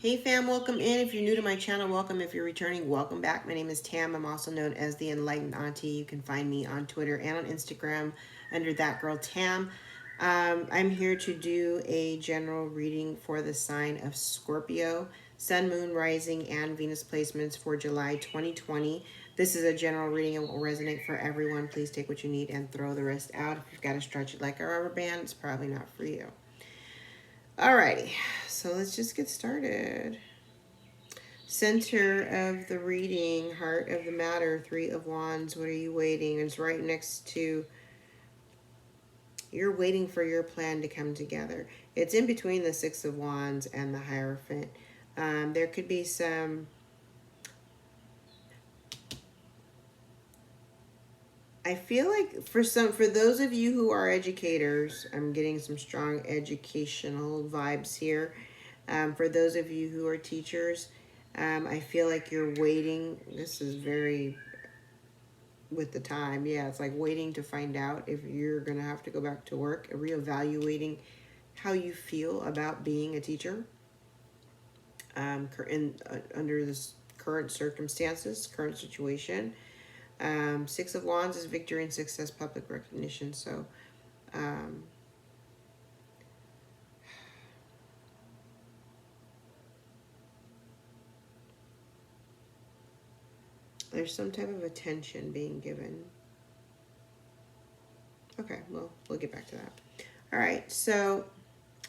Hey fam, welcome in. If you're new to my channel, welcome. If you're returning, welcome back. My name is Tam. I'm also known as the Enlightened Auntie. You can find me on Twitter and on Instagram under That Girl Tam. I'm here to do a general reading for the sign of Scorpio, Sun, Moon, Rising, and Venus placements for July 2020. This is a general reading and will resonate for everyone. Please take what you need and throw the rest out. If you've got to stretch it like a rubber band, it's probably not for you. Alrighty, so let's just get started. Center of the reading, heart of the matter, Three of Wands. What are you waiting? It's right next to, you're waiting for your plan to come together. It's in between the Six of Wands and the Hierophant. There could be some, I feel like for those of you who are educators, I'm getting some strong educational vibes here. For those of you who are teachers, I feel like you're waiting. This is very with the time. Yeah, it's like waiting to find out if you're going to have to go back to work, reevaluating how you feel about being a teacher under this current circumstances, current situation. Six of Wands is victory and success, public recognition. So there's some type of attention being given. Okay, well, we'll get back to that. All right, so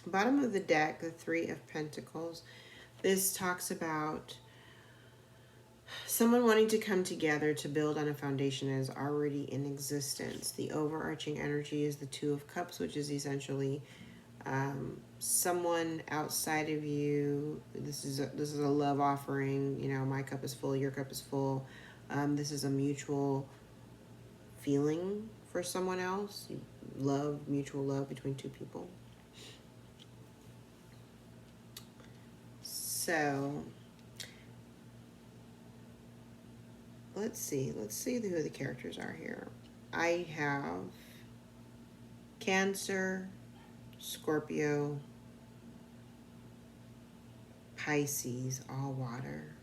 bottom of the deck, the Three of Pentacles. This talks about someone wanting to come together to build on a foundation that is already in existence. The overarching energy is the Two of Cups, which is essentially someone outside of you. This is a love offering. You know, my cup is full, your cup is full. This is a mutual feeling for someone else. Love, mutual love between two people. So let's see who the characters are here. I have Cancer, Scorpio, Pisces, all water.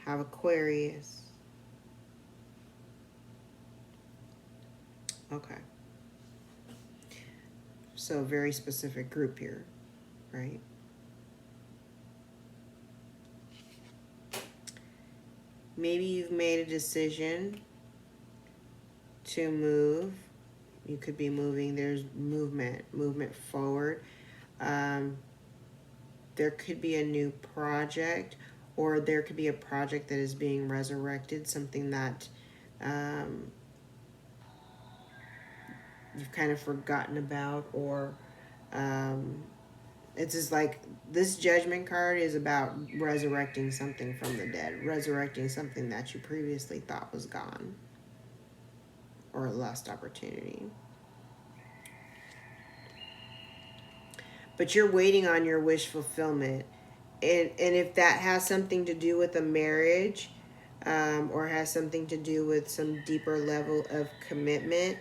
Have Aquarius. Okay. So very specific group here, right? Maybe you've made a decision to move. You could be moving. There's movement forward. There could be a new project, or there could be a project that is being resurrected, something that you've kind of forgotten about, or it's just like this Judgment card is about resurrecting something from the dead, resurrecting something that you previously thought was gone or a lost opportunity. But you're waiting on your wish fulfillment. And if that has something to do with a marriage, or has something to do with some deeper level of commitment,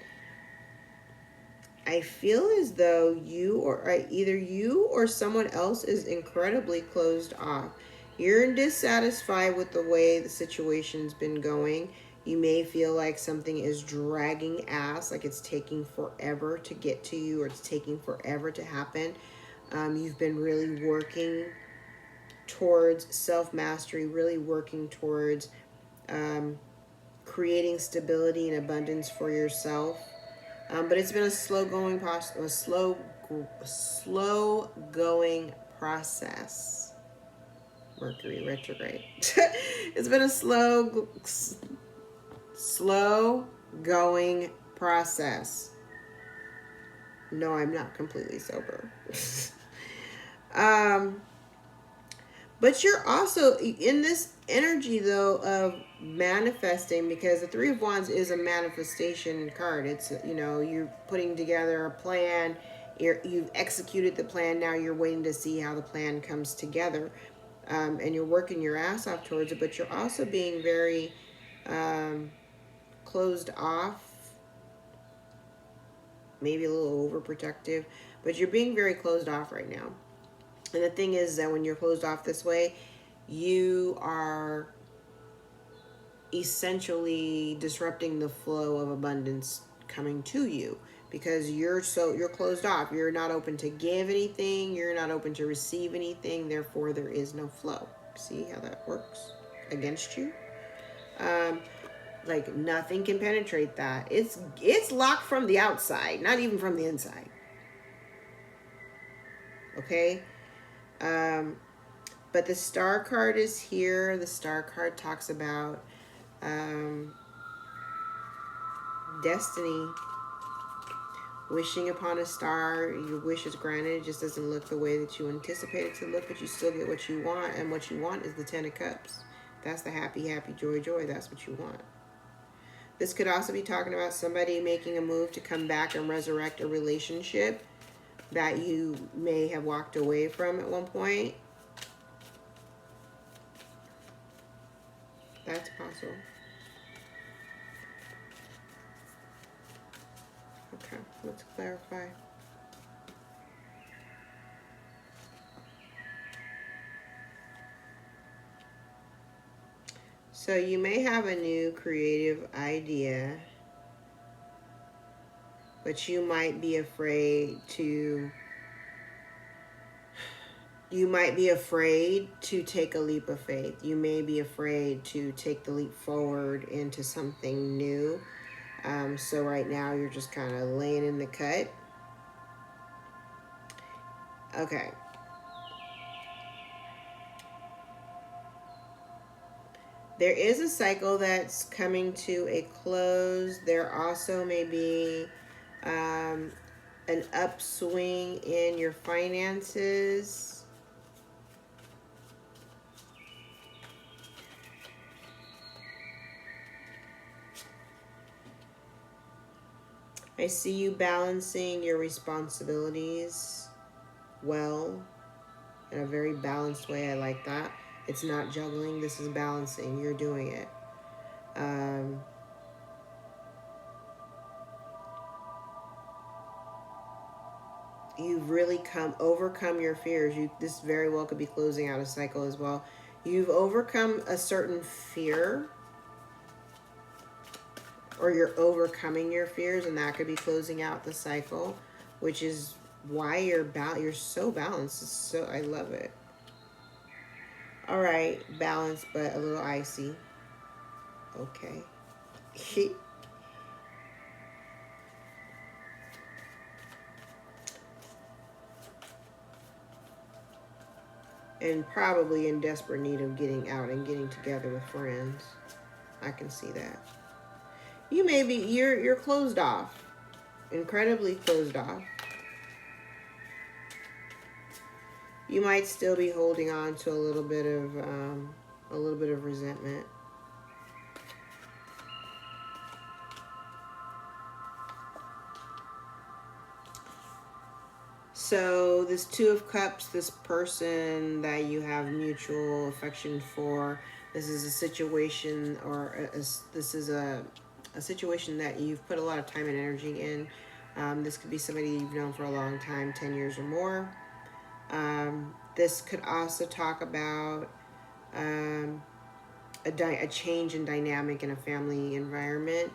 I feel as though either you or someone else is incredibly closed off. You're dissatisfied with the way the situation's been going. You may feel like something is dragging ass, like it's taking forever to get to you, or it's taking forever to happen. You've been really working towards self-mastery, really working towards creating stability and abundance for yourself. But it's been a slow going process. Mercury retrograde. It's been a slow going process. No, I'm not completely sober. But you're also in this energy, though, of manifesting, because the Three of Wands is a manifestation card. It's, you know, you're putting together a plan. You've executed the plan. Now you're waiting to see how the plan comes together. And you're working your ass off towards it. But you're also being very closed off. Maybe a little overprotective. But you're being very closed off right now. And the thing is that when you're closed off this way, you are essentially disrupting the flow of abundance coming to you, because you're closed off. You're not open to give anything, you're not open to receive anything, therefore there is no flow. See how that works against you? um like nothing can penetrate that. It's locked from the outside, not even from the inside. Okay. um but the star card is here. The star card talks about um destiny. Wishing upon a star, your wish is granted. It just doesn't look the way that you anticipate it to look, but you still get what you want. And what you want is the Ten of Cups. That's the happy, happy, joy, joy. That's what you want. This could also be talking about somebody making a move to come back and resurrect a relationship that you may have walked away from at one point. That's possible. Okay, let's clarify. So you may have a new creative idea, but you might be afraid to take a leap of faith. You may be afraid to take the leap forward into something new. So right now you're just kind of laying in the cut. Okay. There is a cycle that's coming to a close. There also may be an upswing in your finances. I see you balancing your responsibilities well, in a very balanced way. I like that. It's not juggling. This is balancing. You're doing it. You've really overcome your fears. This very well could be closing out a cycle as well. You've overcome a certain fear, or you're overcoming your fears, and that could be closing out the cycle, which is why you're so balanced. I love it. All right, balanced but a little icy. Okay. And probably in desperate need of getting out and getting together with friends. I can see that. You may be you're closed off, incredibly closed off. You might still be holding on to a little bit of resentment. So this Two of Cups, this person that you have mutual affection for, this is a situation, or this is a situation that you've put a lot of time and energy in. This could be somebody you've known for a long time, 10 years or more. This could also talk about a change in dynamic in a family environment.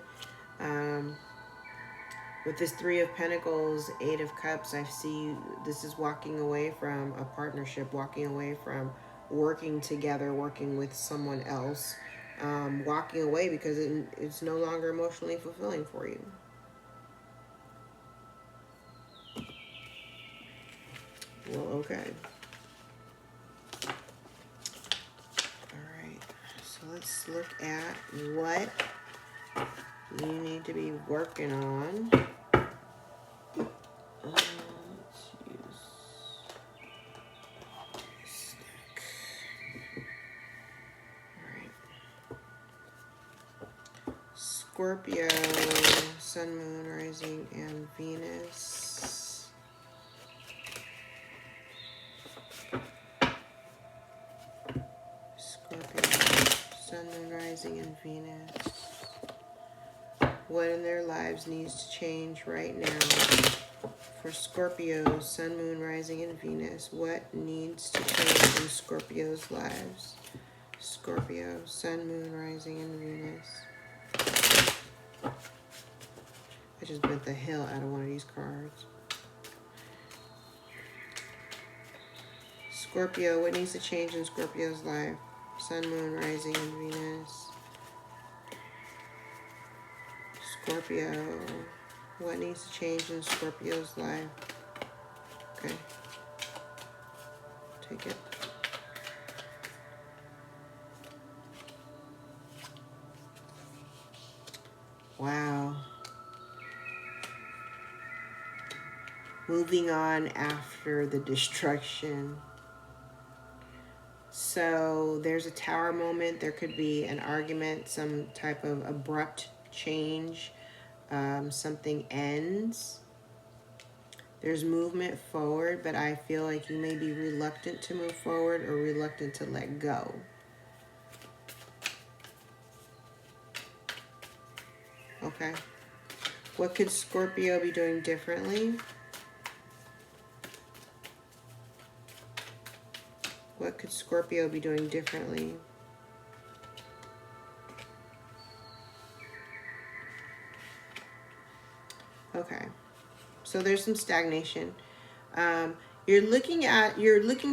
With this Three of Pentacles, Eight of Cups, I see this is walking away from a partnership, walking away from working together, working with someone else, walking away because it's no longer emotionally fulfilling for you. Well, okay. All right. So let's look at what you need to be working on. Let's use stick. All right. Scorpio, Sun, Moon, Rising, and Venus. Scorpio, Sun, Moon, Rising, and Venus. What in their lives needs to change right now for Scorpio, Sun, Moon, Rising, and Venus. What needs to change in Scorpio's lives? Scorpio, Sun, Moon, Rising, and Venus. I just bent the hell out of one of these cards. Scorpio, what needs to change in Scorpio's life? Sun, Moon, Rising, and Venus. Scorpio, what needs to change in Scorpio's life? Okay. Take it. Wow. Moving on after the destruction. So there's a tower moment. There could be an argument, some type of abrupt change. Something ends. There's movement forward, but I feel like you may be reluctant to move forward or reluctant to let go. Okay. What could Scorpio be doing differently? What could Scorpio be doing differently? Okay. So there's some stagnation. You're looking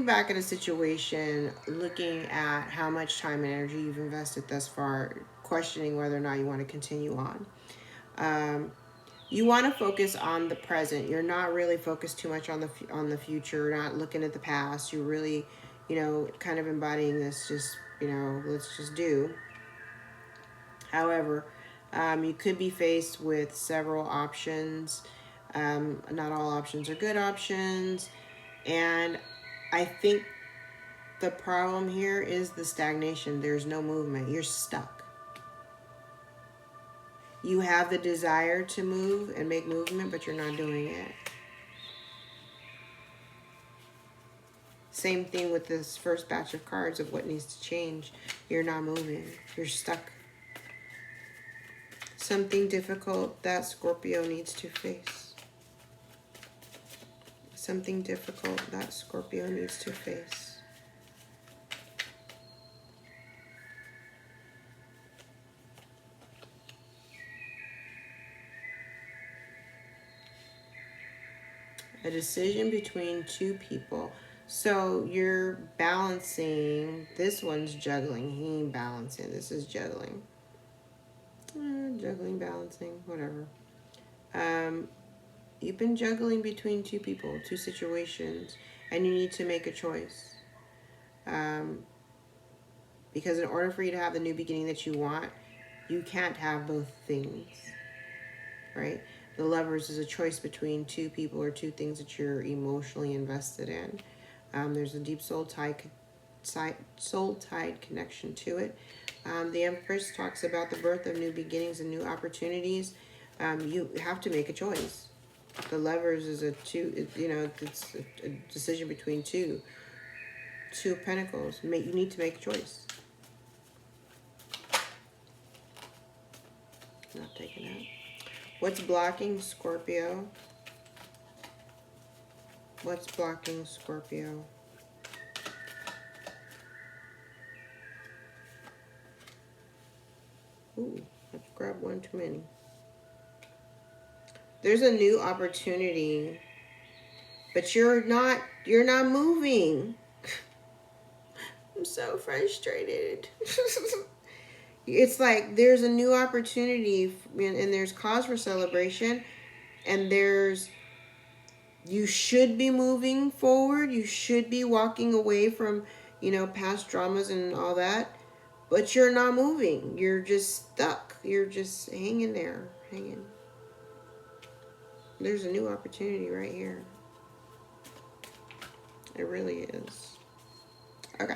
back at a situation, looking at how much time and energy you've invested thus far, questioning whether or not you want to continue on. You want to focus on the present. You're not really focused too much on the future. You're not looking at the past. You're really, kind of embodying this. Just, let's just do. However, you could be faced with several options. Not all options are good options. And I think the problem here is the stagnation. There's no movement. You're stuck. You have the desire to move and make movement, but you're not doing it. Same thing with this first batch of cards of what needs to change. You're not moving. You're stuck. Something difficult that Scorpio needs to face. Something difficult that Scorpio needs to face. A decision between two people. So you're balancing. This one's juggling. He ain't balancing. This is juggling. Juggling, balancing, whatever. You've been juggling between two people, two situations, and you need to make a choice. Because in order for you to have the new beginning that you want, you can't have both things, right? The Lovers is a choice between two people or two things that you're emotionally invested in. There's a deep soul-tied connection to it. The Empress talks about the birth of new beginnings and new opportunities. You have to make a choice. The Lovers is it's a decision between two of Pentacles. You need to make a choice. Not taking that. What's blocking Scorpio? What's blocking Scorpio? Ooh, I've grabbed one too many. There's a new opportunity, but you're not moving. I'm so frustrated. It's like there's a new opportunity and there's cause for celebration, and you should be moving forward. You should be walking away from, past dramas and all that, but you're not moving. You're just stuck. You're just hanging there, hanging. There's a new opportunity right here. It really is. Okay.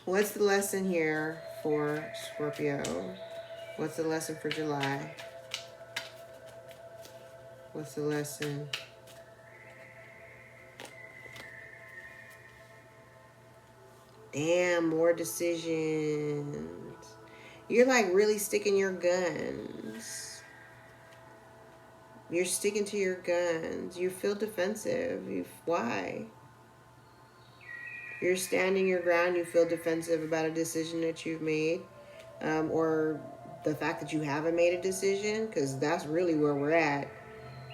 What's the lesson here for Scorpio? What's the lesson for July? What's the lesson? Damn, more decisions. You're like really sticking your guns. You're sticking to your guns. You feel defensive. Why? You're standing your ground. You feel defensive about a decision that you've made, or the fact that you haven't made a decision, because that's really where we're at.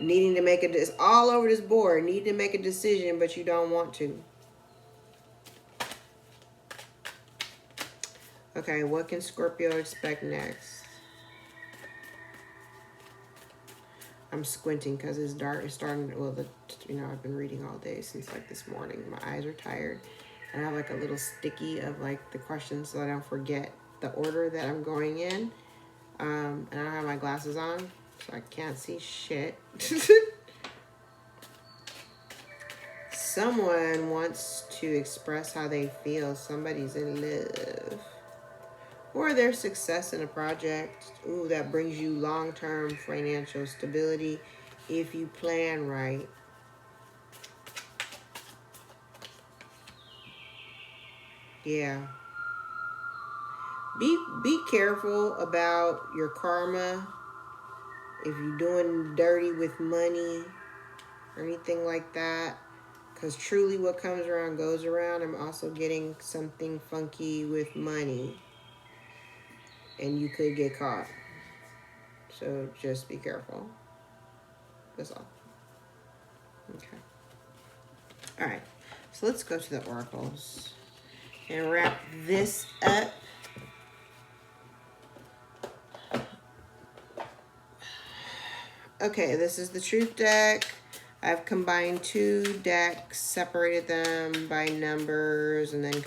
Needing to make it's all over this board. Needing to make a decision, but you don't want to. Okay, what can Scorpio expect next? I'm squinting because it's dark. It's starting. Well, I've been reading all day since like this morning. My eyes are tired, and I have like a little sticky of like the questions so I don't forget the order that I'm going in. And I don't have my glasses on, so I can't see shit. Someone wants to express how they feel. Somebody's in love. Or their success in a project. Ooh, that brings you long-term financial stability if you plan right. Yeah. Be careful about your karma. If you're doing dirty with money or anything like that. Because truly what comes around goes around. I'm also getting something funky with money. And you could get caught. So just be careful. That's all. Okay. All right. So let's go to the oracles and wrap this up. Okay, this is the truth deck. I've combined 2 decks, separated them by numbers, and then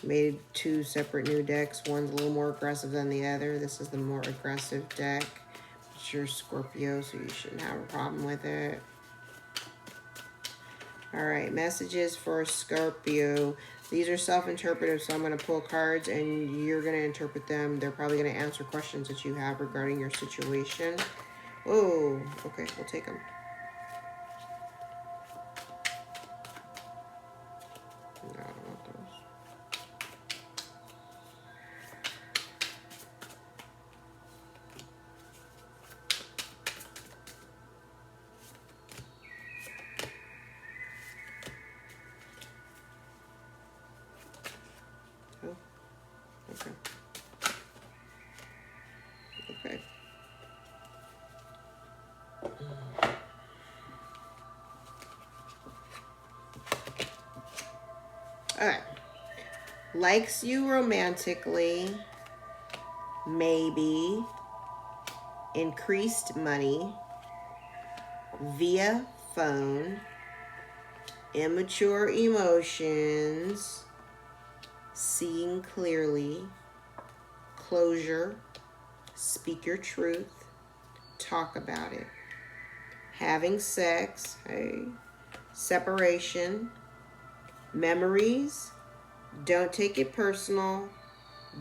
made 2 separate new decks. One's a little more aggressive than the other. This is the more aggressive deck. It's your Scorpio, so you shouldn't have a problem with it. All right, messages for Scorpio. These are self-interpretive, so I'm going to pull cards, and you're going to interpret them. They're probably going to answer questions that you have regarding your situation. Oh, okay, we'll take them. No, I don't want those. Oh, okay. Okay. All right. Likes you romantically, maybe. Increased money via phone. Immature emotions. Seeing clearly. Closure. Speak your truth. Talk about it. Having sex. Hey. Separation. Memories. Don't take it personal.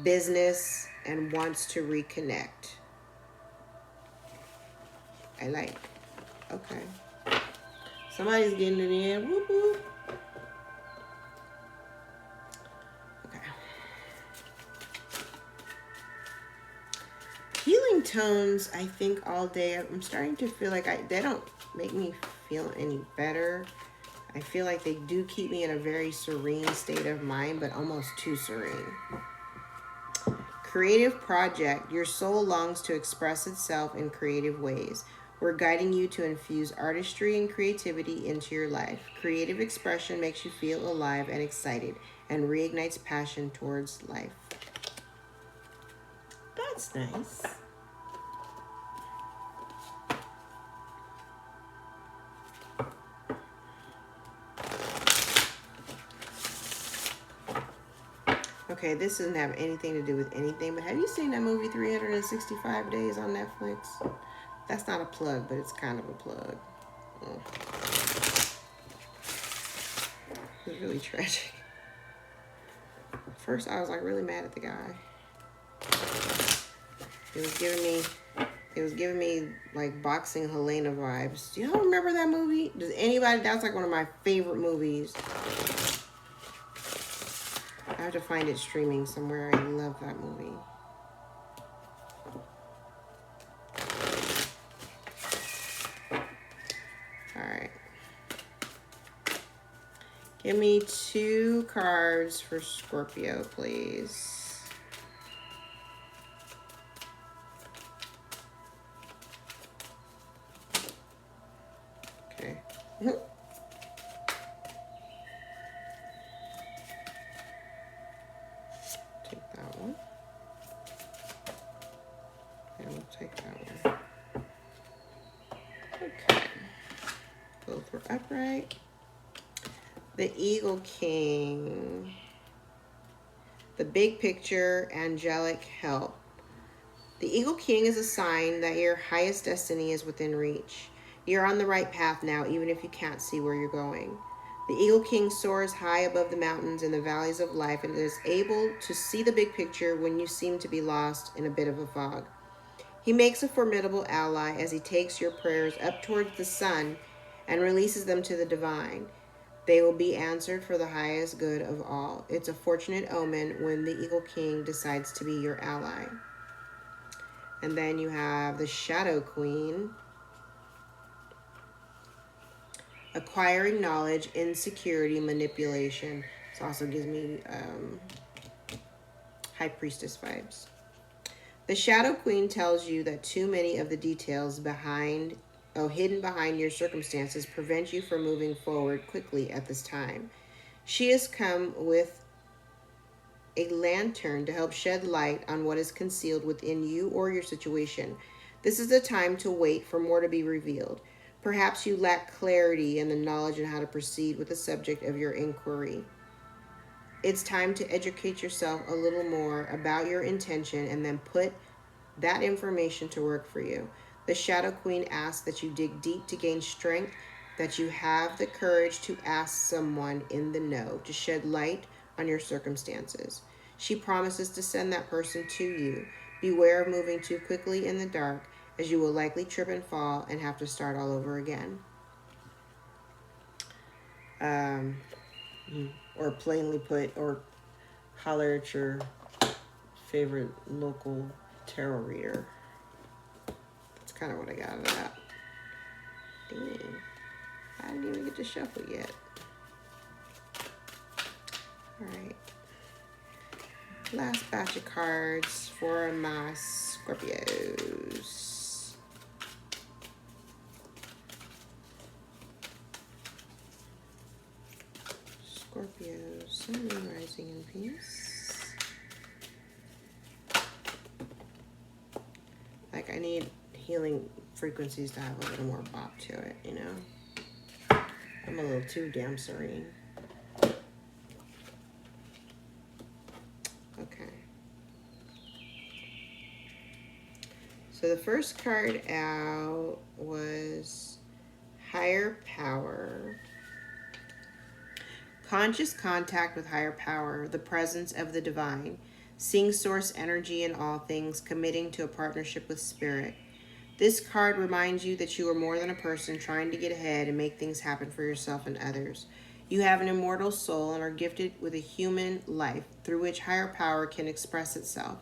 Business. And wants to reconnect. I like. Okay. Somebody's getting it in. Whoop, whoop. Okay. Healing tones, I think, all day. I'm starting to feel like they don't make me feel any better. I feel like they do keep me in a very serene state of mind, but almost too serene. Creative project. Your soul longs to express itself in creative ways. We're guiding you to infuse artistry and creativity into your life. Creative expression makes you feel alive and excited and reignites passion towards life. That's nice. Okay, this doesn't have anything to do with anything, but have you seen that movie 365 Days on Netflix? That's not a plug, but it's kind of a plug. Oh. It's really tragic. First, I was like really mad at the guy. It was giving me like boxing Helena vibes. Do y'all remember that movie? Does anybody? That's like one of my favorite movies. I have to find it streaming somewhere. I love that movie. Give me 2 cards for Scorpio, please. Okay. Take that one. And we'll take that one. Okay. Both were upright. The Eagle King. The big picture, angelic help. The Eagle King is a sign that your highest destiny is within reach. You're on the right path now, even if you can't see where you're going. The Eagle King soars high above the mountains and the valleys of life and is able to see the big picture when you seem to be lost in a bit of a fog. He makes a formidable ally as he takes your prayers up towards the sun and releases them to the divine. They will be answered for the highest good of all. It's a fortunate omen when the Eagle King decides to be your ally. And then you have the Shadow Queen. Acquiring knowledge, insecurity, manipulation. This also gives me High Priestess vibes. The Shadow Queen tells you that too many of the details hidden behind your circumstances prevent you from moving forward quickly at this time. She has come with a lantern to help shed light on what is concealed within you or your situation. This is the time to wait for more to be revealed. Perhaps you lack clarity and the knowledge on how to proceed with the subject of your inquiry. It's time to educate yourself a little more about your intention and then put that information to work for you. The Shadow Queen asks that you dig deep to gain strength, that you have the courage to ask someone in the know to shed light on your circumstances. She promises to send that person to you. Beware of moving too quickly in the dark, as you will likely trip and fall and have to start all over again. Or plainly put, or holler at your favorite local tarot reader. That's kind of what I got out of that. Dang. I didn't even get to shuffle yet. Alright. Last batch of cards for my Scorpios. Scorpio, Sun, Moon, Rising, and Peace. Like, I need healing frequencies to have a little more bop to it, you know? I'm a little too damn serene. Okay. So the first card out was Higher Power. Conscious contact with higher power, the presence of the divine, seeing source energy in all things, committing to a partnership with spirit. This card reminds you that you are more than a person trying to get ahead and make things happen for yourself and others. You have an immortal soul and are gifted with a human life through which higher power can express itself.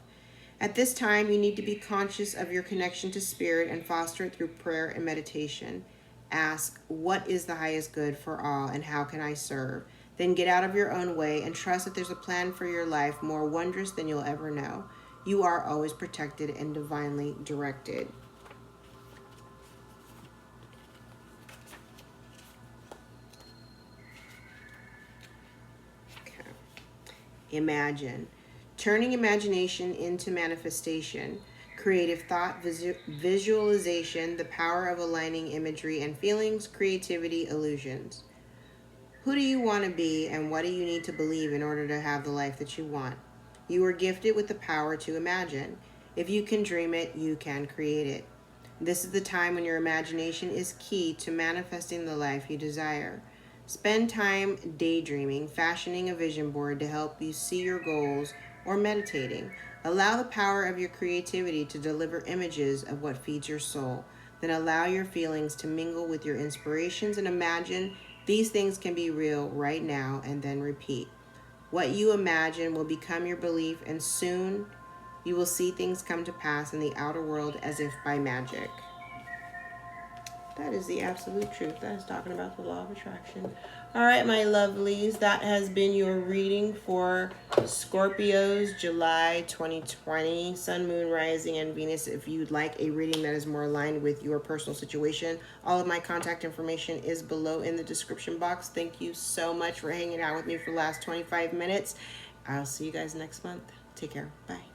At this time, you need to be conscious of your connection to spirit and foster it through prayer and meditation. Ask, what is the highest good for all and how can I serve? Then get out of your own way and trust that there's a plan for your life more wondrous than you'll ever know. You are always protected and divinely directed. Okay. Imagine. Turning imagination into manifestation. Creative thought, visualization, the power of aligning imagery and feelings, creativity, illusions. Who do you want to be and what do you need to believe in order to have the life that you want? You are gifted with the power to imagine. If you can dream it, you can create it. This is the time when your imagination is key to manifesting the life you desire. Spend time daydreaming, fashioning a vision board to help you see your goals, or meditating. Allow the power of your creativity to deliver images of what feeds your soul. Then allow your feelings to mingle with your inspirations and imagine these things can be real right now, and then repeat. What you imagine will become your belief, and soon you will see things come to pass in the outer world as if by magic. That is the absolute truth. That is talking about the law of attraction. All right, my lovelies, that has been your reading for Scorpios, July 2020, Sun, Moon, Rising, and Venus. If you'd like a reading that is more aligned with your personal situation, all of my contact information is below in the description box. Thank you so much for hanging out with me for the last 25 minutes. I'll see you guys next month. Take care. Bye.